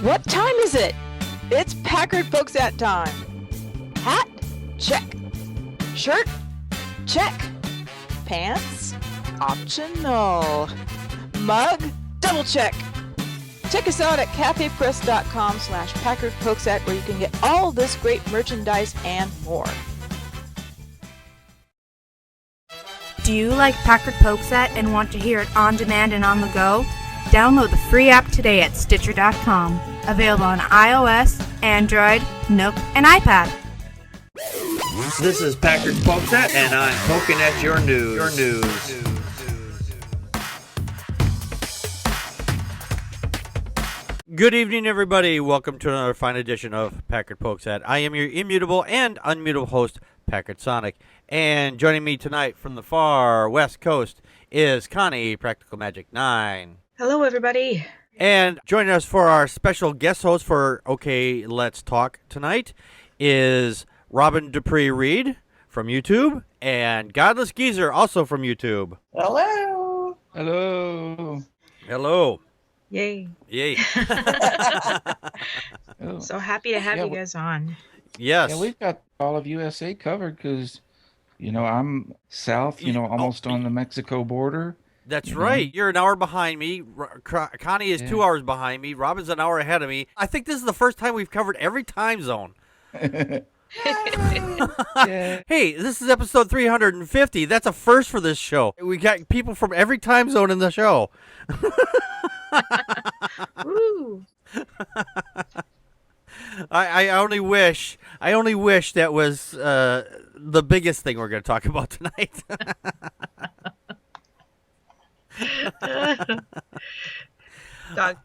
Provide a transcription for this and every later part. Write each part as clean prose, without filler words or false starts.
What time is it? It's Packard Folks at time. Hat? Check. Shirt? Check. Pants? Optional. Mug? Double check. Check us out at cafepress.com/PackardPokesat where you can get all this great merchandise and more. Do you like Packard Pokesat and want to hear it on demand and on the go? Download the free app today at Stitcher.com. Available on iOS, Android, Nook, and iPad. This is Packard Pokesat, and I'm poking at your news. Good evening, everybody. Welcome to another fine edition of Packard Pokesat. I am your immutable and unmutable host, Packard Sonic. And joining me tonight from the far west coast is Connie, Practical Magic 9. Hello, everybody. And joining us for our special guest host for OK Let's Talk tonight is Robin Dupree Reed from YouTube and Godless Geezer also from YouTube. Hello. Hello. Hello. Yay. Yay. Oh. So happy to have you guys on. Yes. Yeah, we've got all of USA covered because, I'm south, almost on the Mexico border. That's right. You're an hour behind me. Connie is 2 hours behind me. Robin's an hour ahead of me. I think this is the first time we've covered every time zone. Yeah. Hey, this is episode 350. That's a first for this show. We got people from every time zone in the show. Woo. I only wish that was the biggest thing we're going to talk about tonight.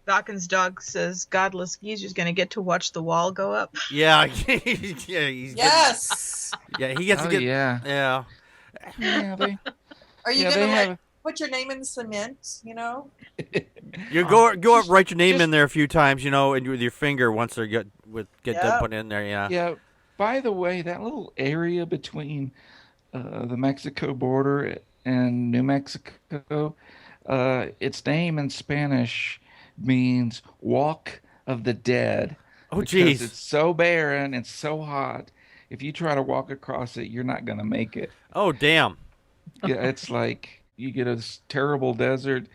Dawkins' dog says Godless Geezer's going to get to watch the wall go up. Yeah, he's Yes. he gets to get. Yeah. Yeah. Are you gonna put your name in the cement? You go up, write your name in there a few times, and with your finger once they get done put in there. Yeah. Yeah. By the way, that little area between the Mexico border and New Mexico, its name in Spanish means Walk of the Dead. Oh, because geez. it's so barren and so hot. If you try to walk across it, you're not going to make it. Oh, damn. Yeah, it's like you get a terrible desert,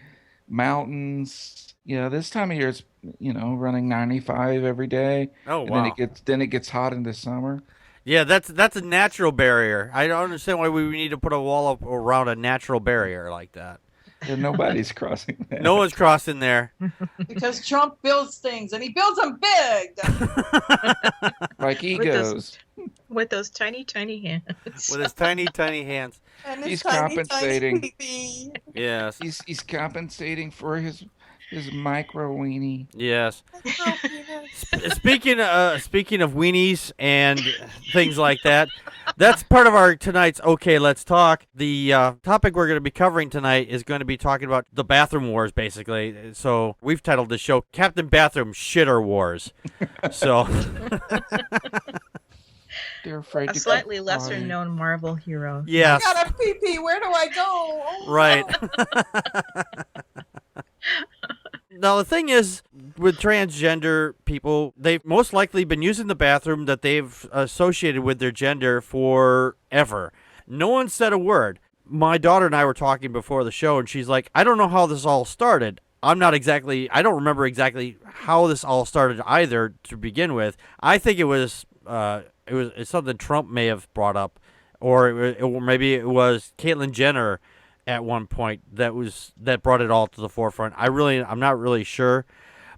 mountains. This time of year it's running 95 every day. Oh, and wow. Then it gets hot in the summer. Yeah, that's a natural barrier. I don't understand why we need to put a wall up around a natural barrier like that. And nobody's crossing that. No one's crossing there. Because Trump builds things, and he builds them big. Like egos. With those tiny, tiny hands. With his tiny, tiny hands. And his He's tiny, compensating. Tiny pee-pee. Yes. He's compensating for his micro weenie. Yes. Speaking of weenies and things like that, that's part of our tonight's OK Let's Talk. The topic we're going to be covering tonight is going to be talking about the bathroom wars, basically. So we've titled the show Captain Bathroom Shitter Wars. So They're afraid A to slightly go lesser far. known Marvel hero. yes. I got a pee-pee. Where do I go? Oh, Right. no. Now, the thing is, with transgender people, they've most likely been using the bathroom that they've associated with their gender forever. No one said a word. My daughter and I were talking before the show, and she's like, I don't know how this all started. I don't remember exactly how this all started either to begin with. I think it's something Trump may have brought up, or maybe it was Caitlyn Jenner at one point that brought it all to the forefront. I'm not really sure,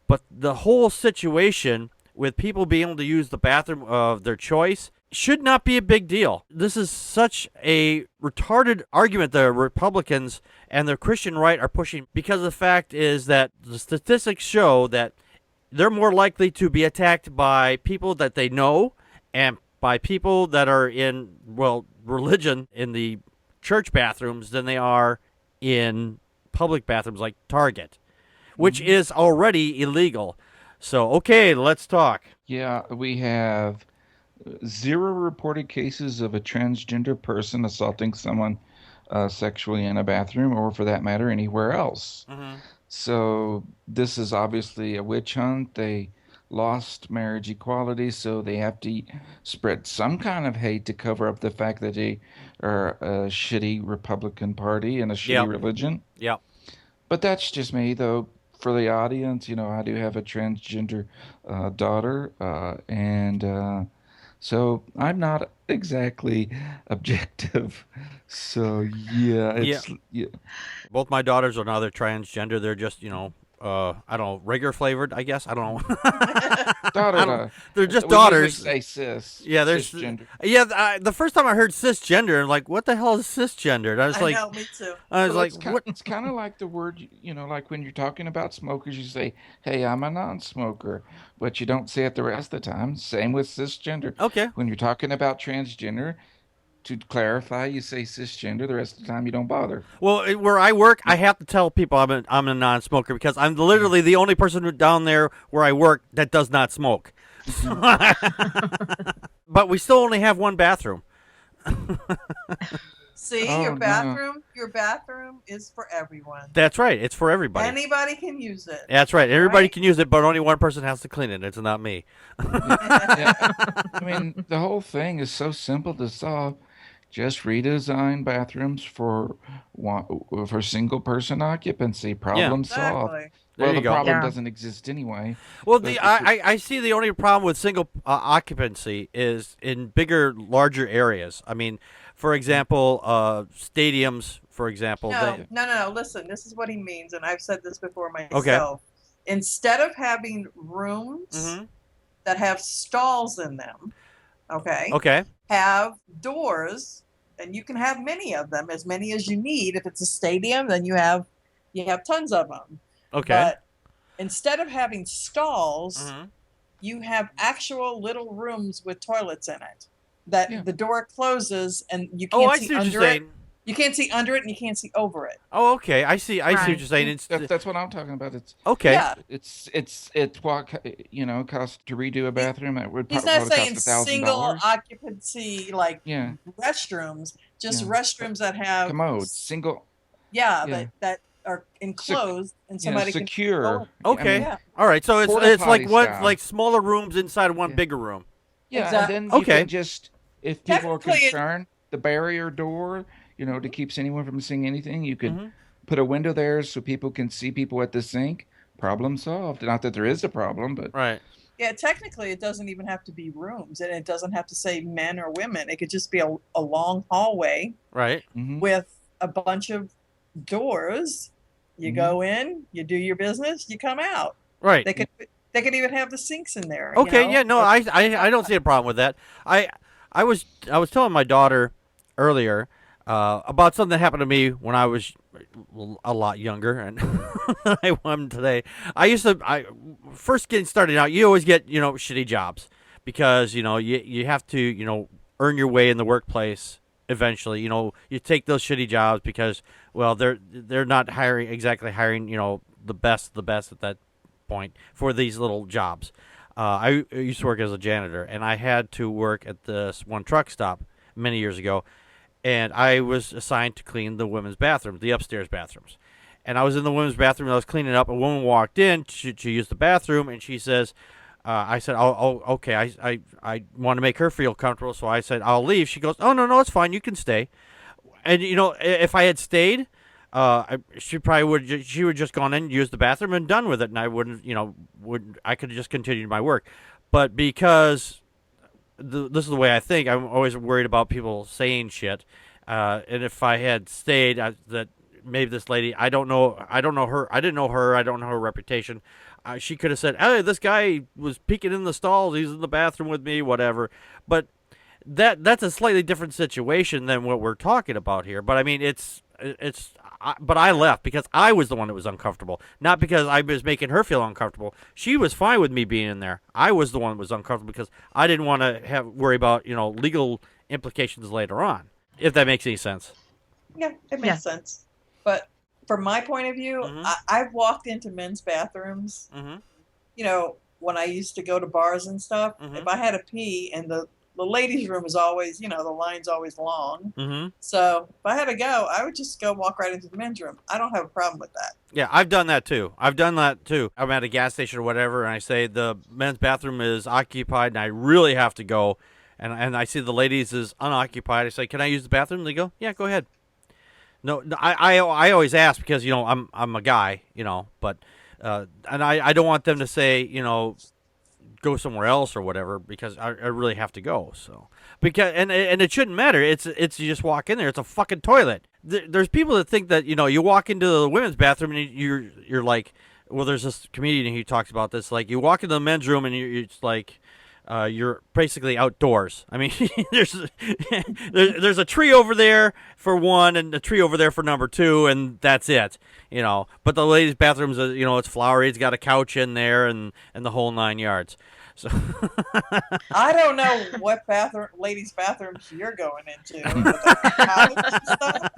but the whole situation with people being able to use the bathroom of their choice should not be a big deal. This is such a retarded argument the Republicans and the Christian right are pushing, because the fact is that the statistics show that they're more likely to be attacked by people that they know and by people that are in, religion in the church bathrooms than they are in public bathrooms like Target, which is already illegal. So, okay, let's talk. Yeah, we have 0 reported cases of a transgender person assaulting someone sexually in a bathroom, or for that matter, anywhere else. Mm-hmm. So this is obviously a witch hunt. They lost marriage equality, so they have to spread some kind of hate to cover up the fact that they are a shitty Republican Party and a shitty Yep. religion. Yep. But that's just me, though. For the audience, I do have a transgender daughter, and so I'm not exactly objective. So yeah, Yeah. yeah. Both my daughters are now they're transgender. They're just I don't know, regular flavored. I guess I don't know. Daughter, I don't. They're just we usually daughters. say cis. Yeah, there's Cisgender. The first time I heard cisgender, I'm like, what the hell is cisgender? And I was I like, know, me too. I was Well, like, what? it's kind of like the word, like when you're talking about smokers, you say, "Hey, I'm a non-smoker," but you don't say it the rest of the time. Same with cisgender. Okay. When you're talking about transgender, to clarify, you say cisgender. The rest of the time, you don't bother. Well, where I work, I have to tell people I'm a non-smoker because I'm literally the only person down there where I work that does not smoke. But we still only have one bathroom. See, Oh, your no. bathroom is for everyone. That's right. It's for everybody. Anybody can use it. That's right. Everybody Right? can use it, but only one person has to clean it. It's not me. Yeah. I mean, the whole thing is so simple to solve. Just redesign bathrooms for single person occupancy. Problem solved. Exactly. There Well, you the go. problem Yeah. doesn't exist anyway. Well, But I see the only problem with single occupancy is in bigger, larger areas. I mean, for example, stadiums, for example. No. Listen, this is what he means, and I've said this before myself. Instead of having rooms Mhm. that have stalls in them, okay, Okay. have doors, and you can have many of them, as many as you need. If it's a stadium, then you have tons of them. Okay. But instead of having stalls, Mhm. you have actual little rooms with toilets in it. That Yeah. the door closes and you Oh, can't I see see what you're under it. saying. You can't see under it and you can't see over it. Oh, okay. I see. I see what Right. you're saying. It's that's what I'm talking about. okay. Yeah. It's what costs to redo a bathroom. It would He's probably not cost saying single $1,000. occupancy like Yeah, restrooms, just Yeah. restrooms that have commode, single, yeah, yeah. that are enclosed and somebody can secure. Okay. I mean, Yeah. All right. So it's Porta like potty one style. like smaller rooms inside one Yeah. bigger room. yeah, Exact- and then you Okay. can just, if people are Technically, concerned, the barrier door, that keeps anyone from seeing anything, you could Mhm. put a window there so people can see people at the sink. Problem solved. Not that there is a problem, but Right. Yeah, technically it doesn't even have to be rooms and it doesn't have to say men or women. It could just be a long hallway Right. mhm. with a bunch of doors. You go in, you do your business, you come out. Right. They could even have the sinks in there. Okay, yeah, no, I don't see a problem with that. I was telling my daughter earlier about something that happened to me when I was a lot younger and I am today. I first getting started out, you always get, shitty jobs because, you have to, earn your way in the workplace eventually. You take those shitty jobs because, well, they're not exactly hiring, the best at that point for these little jobs. I used to work as a janitor, and I had to work at this one truck stop many years ago, and I was assigned to clean the women's bathrooms, the upstairs bathrooms. And I was in the women's bathroom, and I was cleaning up. A woman walked in to use the bathroom, and she says, I said, oh, okay, I want to make her feel comfortable, so I said, I'll leave. She goes, oh, no, it's fine, you can stay. And, if I had stayed, she probably would. She would just gone in, used the bathroom, and done with it, and I wouldn't. I could have just continued my work. But because this is the way I think, I'm always worried about people saying shit. And if I had stayed, that maybe this lady, I don't know her. I didn't know her. I don't know her reputation. She could have said, "Hey, this guy was peeking in the stalls. He's in the bathroom with me, whatever." But that's a slightly different situation than what we're talking about here. But I mean, but I left because I was the one that was uncomfortable, not because I was making her feel uncomfortable. She was fine with me being in there. I was the one that was uncomfortable because I didn't want to worry about legal implications later on. If that makes any sense. Yeah, it makes Yeah. sense. But from my point of view, Mhm. I've walked into men's bathrooms. Mm-hmm. When I used to go to bars and stuff, Mhm. if I had a pee and the the ladies' room is always, the line's always long. Mm-hmm. So if I had to go, I would just go walk right into the men's room. I don't have a problem with that. Yeah, I've done that too. I'm at a gas station or whatever, and I say the men's bathroom is occupied, and I really have to go. And I see the ladies is unoccupied. I say, "Can I use the bathroom?" They go, "Yeah, go ahead." No, I always ask because I'm a guy, but and I don't want them to say go somewhere else or whatever because I really have to go. So because and it shouldn't matter. It's you just walk in there. It's a fucking toilet. There's people that think that you walk into the women's bathroom and you're like, well, there's this comedian who talks about this. Like you walk into the men's room and it's like. You're basically outdoors. I mean, there's a tree over there for one, and a tree over there for number two, and that's it. But the ladies' bathrooms, it's flowery. It's got a couch in there, and the whole 9 yards. So I don't know what ladies' bathrooms you're going into.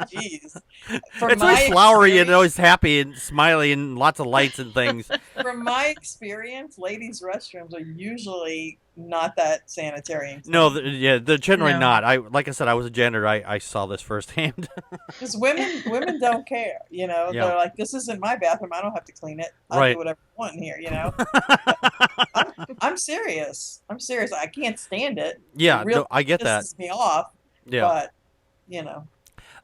Jeez. It's always flowery and always happy and smiley and lots of lights and things. From my experience, ladies' restrooms are usually not that sanitary. No, they're generally not. Like I said, I was a janitor. I saw this firsthand. Because women don't care. They're like, this isn't my bathroom. I don't have to clean it. I'll do whatever I want in here. I'm serious. I can't stand it. Yeah, it really I get that. Pisses me off. Yeah.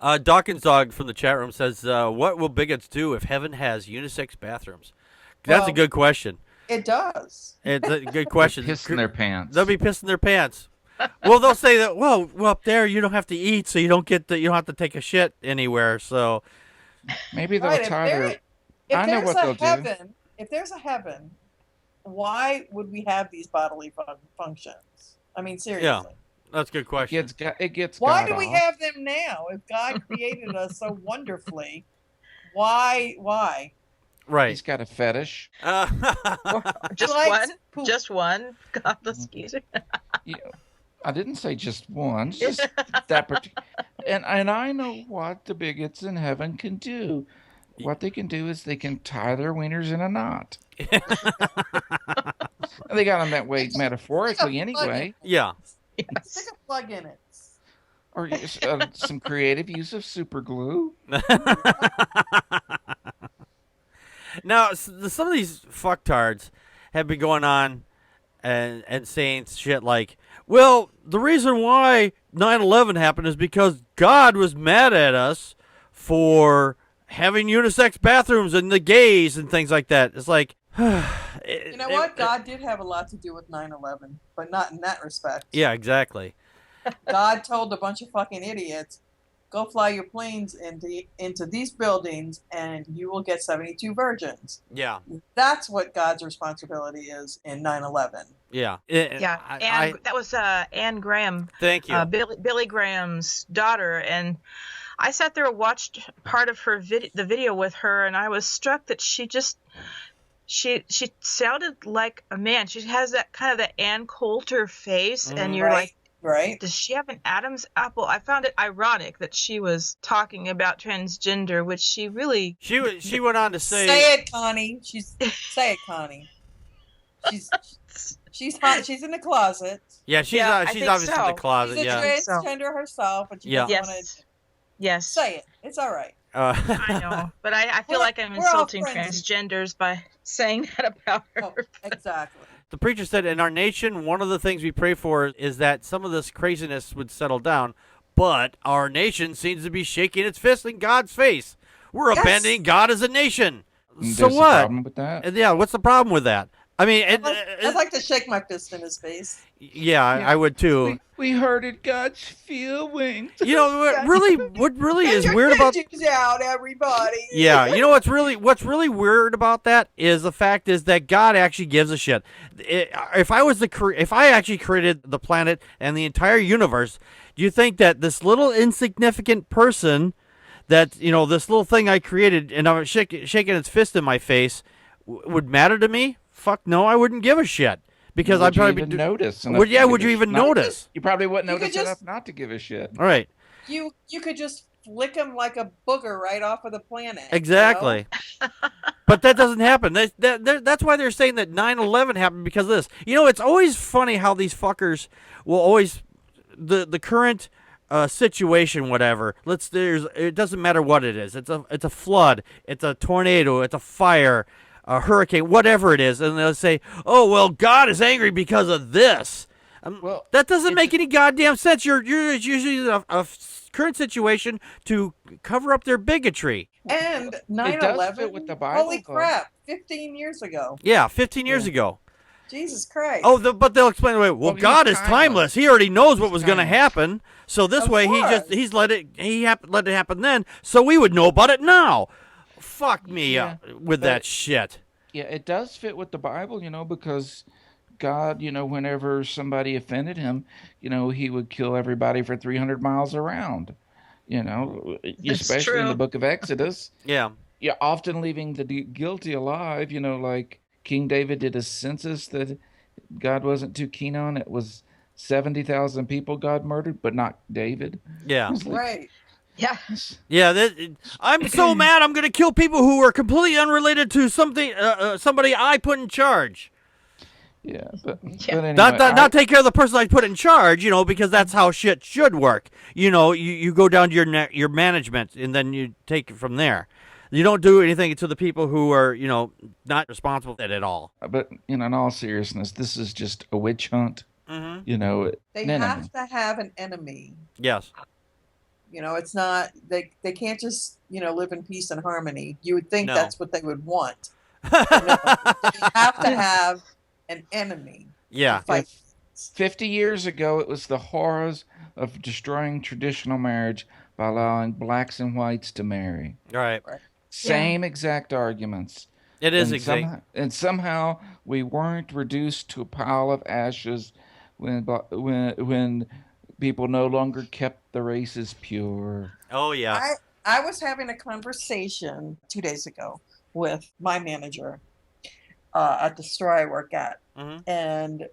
But Dawkins Dog from the chat room says, "What will bigots do if heaven has unisex bathrooms?" That's a good question. It does. It's a good question. Pissing their pants. They'll be pissing their pants. Well, they'll say that. Well, up there you don't have to eat, so you don't have to take a shit anywhere. So maybe they'll tie their. I know what they'll do. If there's a heaven, why would we have these bodily functions? I mean, seriously. Yeah, that's a good question. It gets. Why do we have them now? If God created us so wonderfully, why? Right. He's got a fetish. Just one. God bless you. I didn't say just one. It's just that particular. And I know what the bigots in heaven can do. What they can do is they can tie their wieners in a knot. They got them that way metaphorically anyway. Yeah. Yes. Stick a plug in it. Or some creative use of super glue. Now, some of these fucktards have been going on and saying shit like, well, the reason why 9/11 happened is because God was mad at us for having unisex bathrooms and the gays and things like that. It's like... You know what? God did have a lot to do with 9/11, but not in that respect. Yeah, exactly. God told a bunch of fucking idiots, go fly your planes into these buildings and you will get 72 virgins. Yeah. That's what God's responsibility is in 9/11. Yeah. That was Anne Graham. Thank you. Billy Graham's daughter. And I sat there and watched part of her the video with her, and I was struck that she sounded like a man. She has that kind of that Ann Coulter face, and you're like, right? Does she have an Adam's apple? I found it ironic that she was talking about transgender, which she really... She went on to say... Say it, Connie. Say it, Connie. She's hot. She's in the closet. Yeah, she's obviously in the closet. She's a transgender herself, but she doesn't want to... Yes. Say it. It's all right. I know, but I feel like I'm insulting transgenders by saying that about her. Oh, exactly. The preacher said, in our nation, one of the things we pray for is that some of this craziness would settle down, but our nation seems to be shaking its fist in God's face. We're abandoning God as a nation. So There's what? a problem with that? Yeah, what's the problem with that? I mean, I'd like to shake my fist in his face. Yeah, I would too. We hurted God's feelings. What really is weird about out, everybody. Yeah, what's really weird about that is the fact is that God actually gives a shit. If I actually created the planet and the entire universe, do you think that this little insignificant person, that this little thing I created and I'm shaking its fist in my face, would matter to me? Fuck no, I wouldn't give a shit. Because I'd probably even notice. Would you even notice? You probably wouldn't notice enough not to give a shit. All right. You could just flick him like a booger right off of the planet. Exactly. You know? But that doesn't happen. That's why they're saying that 9/11 happened because of this. You know, it's always funny how these fuckers will always the current situation, whatever. It doesn't matter what it is. It's a flood. It's a tornado. It's a fire. A hurricane. Whatever it is, and they'll say, "Oh well, God is angry because of this." Well, that doesn't make any goddamn sense. You're using a current situation to cover up their bigotry. And It does fit 9/11. with the Bible. Holy crap! 15 years ago. Yeah, 15 years ago. Jesus Christ. Oh, but they'll explain away. Well, God is timeless. He already knows what was going to happen. So this way, he's let it happen then. So we would know about it now. Fuck me with that shit. Yeah, it does fit with the Bible, because God, whenever somebody offended him, he would kill everybody for 300 miles around. Especially in the book of Exodus. Yeah. Yeah, often leaving the guilty alive, like King David did a census that God wasn't too keen on. It was 70,000 people God murdered, but not David. Yeah. Right. Yeah. Yeah, I'm so mad I'm going to kill people who are completely unrelated to somebody I put in charge. Yeah, but Yeah. anyway, Not take care of the person I put in charge, because that's how shit should work. You go down to your management, and then you take it from there. You don't do anything to the people who are, not responsible for it at all. But, in all seriousness, this is just a witch hunt. Mm-hmm. They have to have an enemy. Yes. It's not, they can't just, live in peace and harmony. You would think that's what they would want. No, they have to have an enemy. Yeah. 50 years ago, it was the horrors of destroying traditional marriage by allowing blacks and whites to marry. Right. Same exact arguments. It is exact. And somehow we weren't reduced to a pile of ashes when people no longer kept the races pure. Oh, yeah. I was having a conversation 2 days ago with my manager at the store I work at. Mm-hmm. And,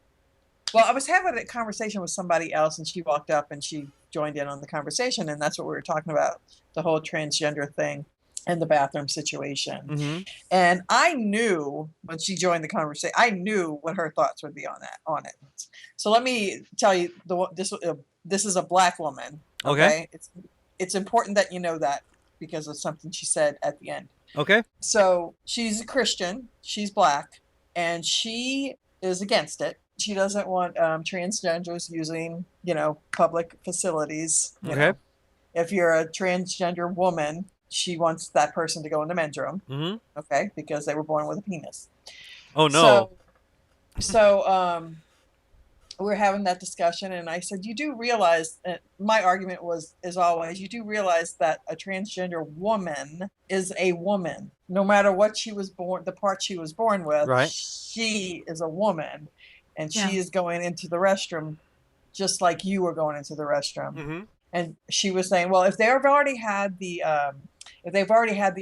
well, I was having a conversation with somebody else, and she walked up and she joined in on the conversation, and that's what we were talking about, the whole transgender thing and the bathroom situation. Mm-hmm. And I knew when she joined the conversation, I knew what her thoughts would be on it. So let me tell you, this is a black woman. Okay. It's important that you know that because of something she said at the end. Okay. So she's a Christian, she's black, and she is against it. She doesn't want transgenders using, public facilities. You know. If you're a transgender woman, she wants that person to go in the men's room. Mm-hmm. Okay, because they were born with a penis. Oh no. So we're having that discussion, and I said, you do realize, my argument is always, you do realize that a transgender woman is a woman. No matter what she was born, the part she was born with, right. She is a woman, and she is going into the restroom just like you were going into the restroom. Mm-hmm. And she was saying, well, if they've already had the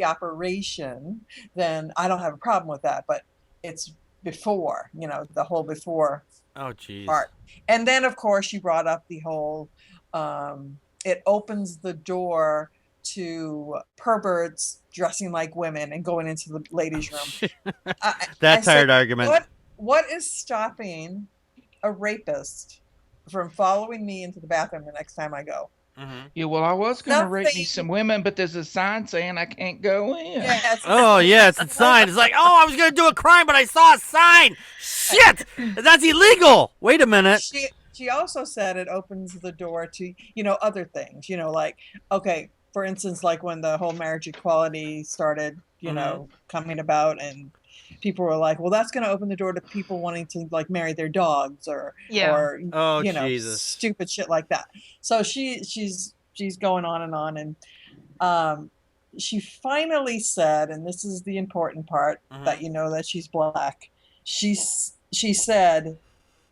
operation, then I don't have a problem with that. But it's before, the whole before. Oh, geez. Part. And then, of course, you brought up the whole, it opens the door to perverts dressing like women and going into the ladies' room. That tired argument. What is stopping a rapist from following me into the bathroom the next time I go? Mm-hmm. Yeah, well, I was going to rape me some women, but there's a sign saying I can't go in. Yes. Oh, yeah, it's a sign. It's like, I was going to do a crime, but I saw a sign. Shit! That's illegal. Wait a minute. She also said it opens the door to, other things, like, okay, for instance, like when the whole marriage equality started, coming about, and people were like, well, that's going to open the door to people wanting to like marry their dogs or Jesus. Stupid shit like that. So she's going on, and she finally said, and this is the important part, that that she's black. She said,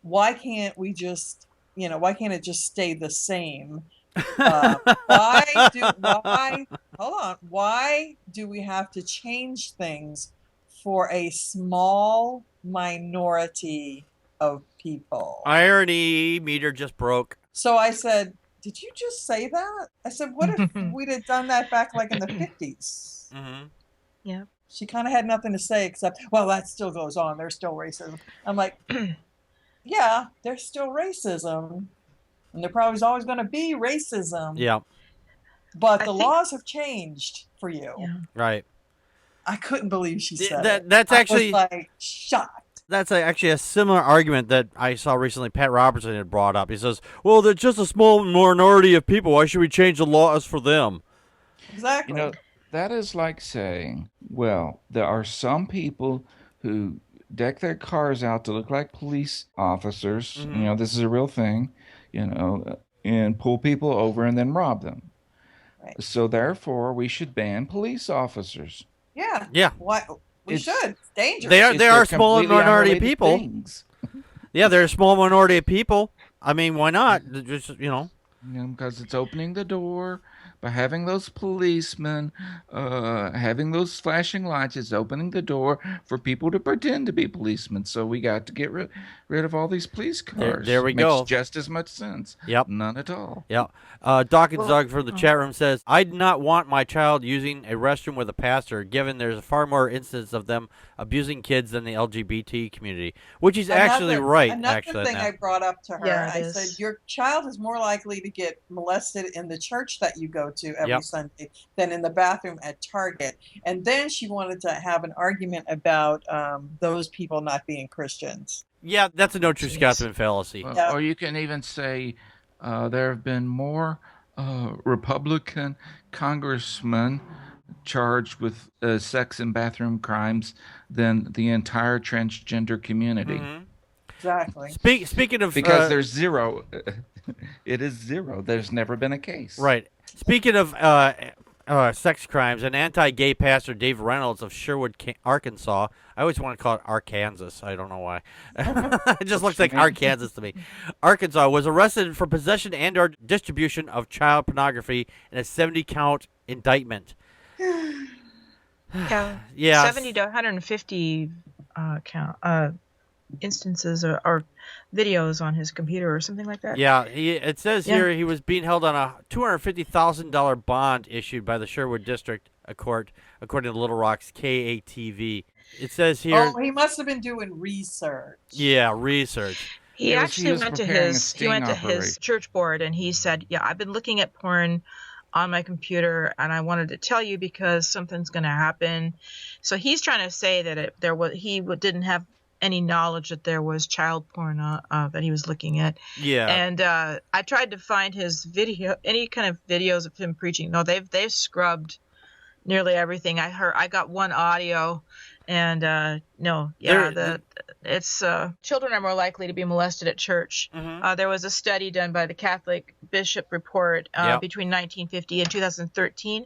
why can't we just, why can't it just stay the same? Why do we have to change things for a small minority of people? Irony meter just broke. So I said, did you just say that? I said, what if we'd have done that back like in the 50s? Mm-hmm. Yeah. She kind of had nothing to say except, well, that still goes on. There's still racism. I'm like, yeah, there's still racism. And there probably is always going to be racism. Yeah. But I the think- laws have changed for you. Yeah. Right. I couldn't believe she said That- it. that's I actually- was like shocked. That's actually a similar argument that I saw recently Pat Robertson had brought up. He says, well, they're just a small minority of people. Why should we change the laws for them? Exactly. You know, that is like saying, well, there are some people who deck their cars out to look like police officers. Mhm. You know, this is a real thing, and pull people over and then rob them. Right. So therefore, we should ban police officers. Yeah. Yeah. Why? We It's- should. It's dangerous. They are They're a small completely minority of unrelated people. things. Yeah, they're a small minority of people. I mean, why not? Just, Because it's opening the door by having those policemen, having those flashing lights. It's opening the door for people to pretend to be policemen. So we got to get rid of all these police cars. there we Makes go. just as much sense. Yep. None at all. Yeah. Dawkins Doug from the chat room says, I do not want my child using a restroom with a pastor, given there's far more instances of them abusing kids than the LGBT community, which is actually right. Another Actually, thing I brought up to her, Yeah, it I is. said, your child is more likely to get molested in the church that you go to every Yep. Sunday than in the bathroom at Target. And then she wanted to have an argument about those people not being Christians. yeah, that's a no true Scotsman fallacy. Yeah. Or you can even say there have been more Republican congressmen charged with sex and bathroom crimes than the entire transgender community. Mhm. Exactly. Speaking of Because there's zero. It is zero. There's never been a case. right. Speaking of sex crimes, an anti-gay pastor, Dave Reynolds of Sherwood, Arkansas. I always want to call it Arkansas. I don't know why. It just looks like Arkansas to me. Arkansas was arrested for possession and/or distribution of child pornography in a 70-count indictment. Yeah. Yeah. 70 to 150 instances or videos on his computer or something like that. Yeah, it says here he was being held on a $250,000 bond issued by the Sherwood District Court, according to Little Rock's KATV. It says here, Oh, he must have been doing research. yeah, research. He Yes, actually he was went to preparing a his sting his operation. church board and he said, "Yeah, I've been looking at porn on my computer and I wanted to tell you because something's going to happen." So he's trying to say that he didn't have any knowledge that there was child porn that he was looking at. Yeah. And I tried to find his video, any kind of videos of him preaching. No, they've scrubbed nearly everything. I got one audio, and it's children are more likely to be molested at church. Mhm. There was a study done by the Catholic Bishop Report Yep. between 1950 and 2013.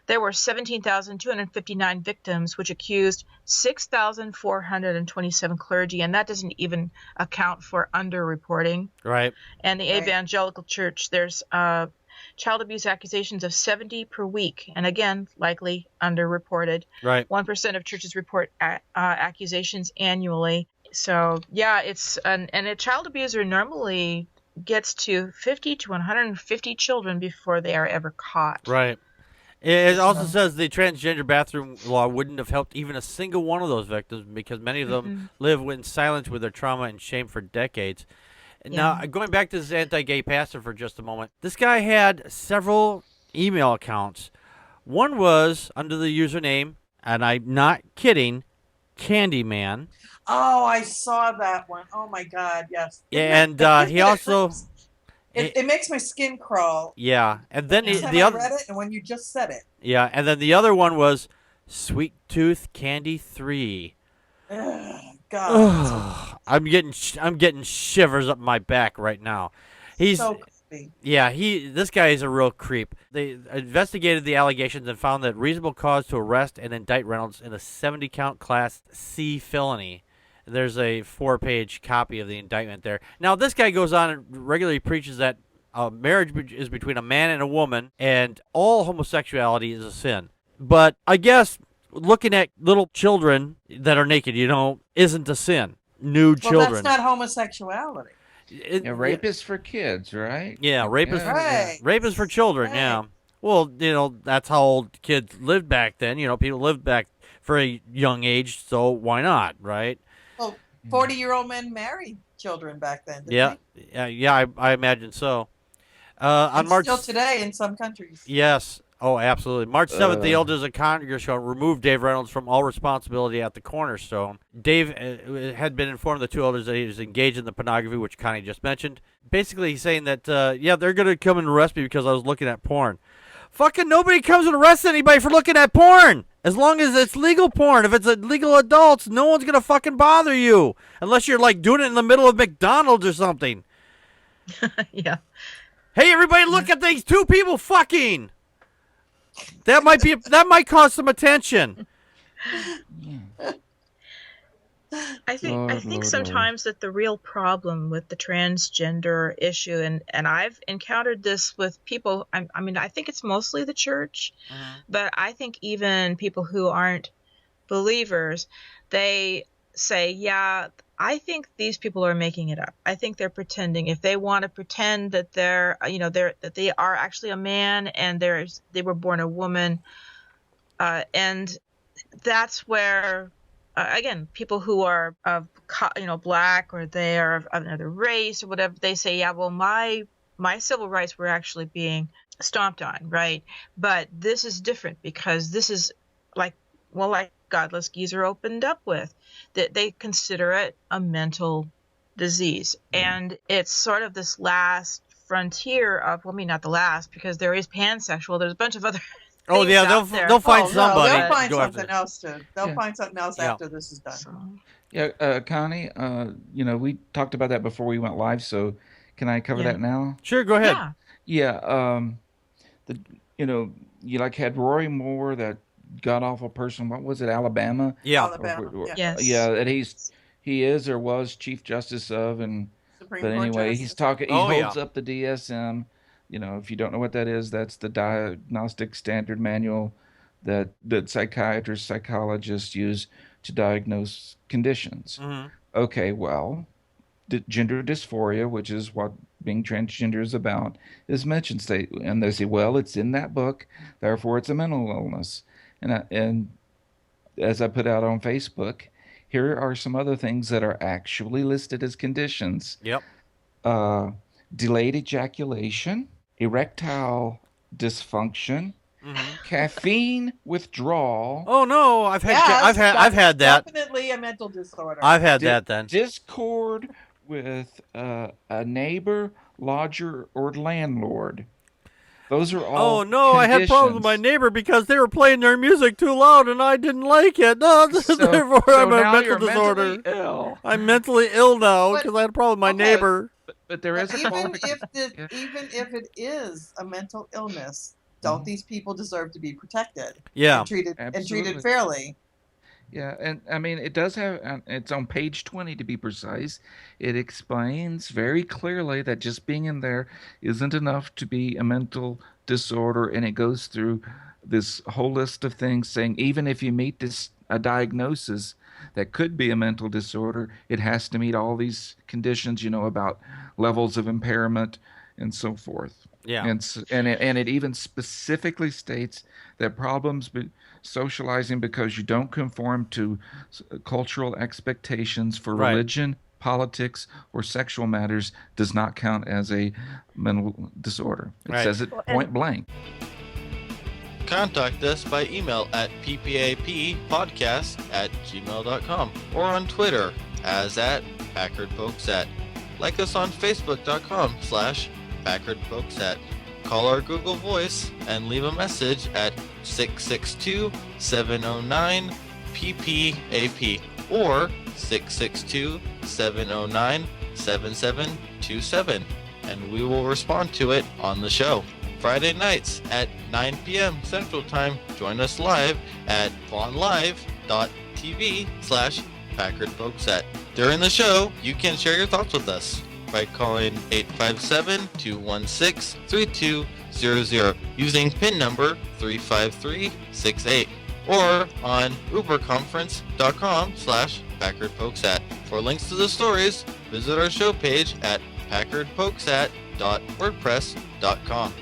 There were 17,259 victims, which accused 6,427 clergy, and that doesn't even account for underreporting. Right. And the Right. evangelical church, there's child abuse accusations of 70 per week, and again, likely underreported. Right. 1% of churches report accusations annually. So yeah, and a child abuser normally gets to 50 to 150 children before they are ever caught. Right. It also says the transgender bathroom law wouldn't have helped even a single one of those victims because many of them live in silence with their trauma and shame for decades. Now, going back to this anti-gay pastor for just a moment, this guy had several email accounts. One was under the username, and I'm not kidding, Candyman. Oh, I saw that one. Oh my God, yes. And he also... It makes my skin crawl. Yeah, and then Every time the I other... read it, and when you just said it. Yeah, and then the other one was Sweet Tooth Candy 3. Ugh, God. I'm getting shivers up my back right now. He's So creepy. this guy is a real creep. They investigated the allegations and found that reasonable cause to arrest and indict Reynolds in a 70-count Class C felony. There's a 4-page copy of the indictment there. Now, this guy goes on and regularly preaches that marriage is between a man and a woman, and all homosexuality is a sin. But I guess looking at little children that are naked, isn't a sin. Nude Well, children. that's not homosexuality. Rape is for kids, right? Yeah, rape is Right. rape is for children. Right. Yeah. Well, that's how old kids lived back then. People lived back for a young age, so why not, right? Well, 40-year-old men married children back then, didn't Yeah, they? yeah. I imagine so. On And March still today in some countries. Yes. Oh, absolutely. March 7th, the elders of Congress shall remove Dave Reynolds from all responsibility at the Cornerstone. Dave had been informed, the two elders, that he was engaged in the pornography, which Connie just mentioned. Basically, he's saying that, they're going to come and arrest me because I was looking at porn. Fucking nobody comes and arrests anybody for looking at porn. As long as it's legal porn. If it's legal adults, no one's going to fucking bother you. Unless you're, doing it in the middle of McDonald's or something. Yeah. Hey, everybody, look at these two people fucking. That might cause some attention. I think Lord. sometimes that the real problem with the transgender issue, and I've encountered this with people. I think it's mostly the church, but I think even people who aren't believers, they say, yeah, I think these people are making it up. I think they're pretending. If they want to pretend that that they are actually a man and they were born a woman, and that's where. Again, people who are of black, or they are of another race or whatever, they say, yeah, well, my civil rights were actually being stomped on, right? But this is different because this is like Godless Geezer opened up with, that they consider it a mental disease. And it's sort of this last frontier of, well, I mean, not the last, because there is pansexual. There's a bunch of other Oh yeah, they'll find somebody. They'll find Go something after. else to. They'll find something else after this is done. So, Yeah, Connie, we talked about that before we went live, so can I cover that now? Sure, go ahead. yeah. Yeah, you had Roy Moore, that god awful person. What was it, Alabama? Yeah. Alabama, yeah. Yes. Yeah, that he is or was Chief Justice of, Supreme but Court anyway, Justice. he's talking. He Oh, holds yeah. up the DSM. If you don't know what that is, that's the Diagnostic Standard Manual that psychiatrists, psychologists use to diagnose conditions. Mm-hmm. Okay, well, gender dysphoria, which is what being transgender is about, is mentioned. And they say, well, it's in that book, therefore it's a mental illness. And as I put out on Facebook, here are some other things that are actually listed as conditions. Yep. Delayed ejaculation, erectile dysfunction, caffeine withdrawal. Oh no, I've had that. Definitely a mental disorder. I've had that then. Discord with a neighbor, lodger, or landlord. Those are all. Oh no, I had problems with my neighbor because they were playing their music too loud and I didn't like it. No, therefore I'm a now mental you're disorder. mentally ill. I'm mentally ill now But- because I had a problem with my okay. neighbor. But there is a even qualification. even if it is a mental illness, don't these people deserve to be protected? Yeah. And treated Absolutely. fairly. Yeah, and I mean, it does have, it's on page 20 to be precise. It explains very clearly that just being in there isn't enough to be a mental disorder, and it goes through this whole list of things saying even if you meet a diagnosis that could be a mental disorder, it has to meet all these conditions, about levels of impairment and so forth. Yeah. And it even specifically states that problems socializing because you don't conform to cultural expectations for Right. religion, politics, or sexual matters does not count as a mental disorder. It Right. says it point blank. Contact us by email at ppappodcast@gmail.com or on Twitter as @PackardFolksat. Like us on Facebook.com/PackardFolksat. Call our Google Voice and leave a message at 662-709-PPAP or 662-709-7727, and we will respond to it on the show. Friday nights at 9 p.m. Central Time. Join us live at vonlive.tv/PackardFolksat. During the show, you can share your thoughts with us by calling 857-216-3200 using PIN number 35368 or on uberconference.com/PackardFolksat. For links to the stories, visit our show page at packardpokesat.wordpress.com.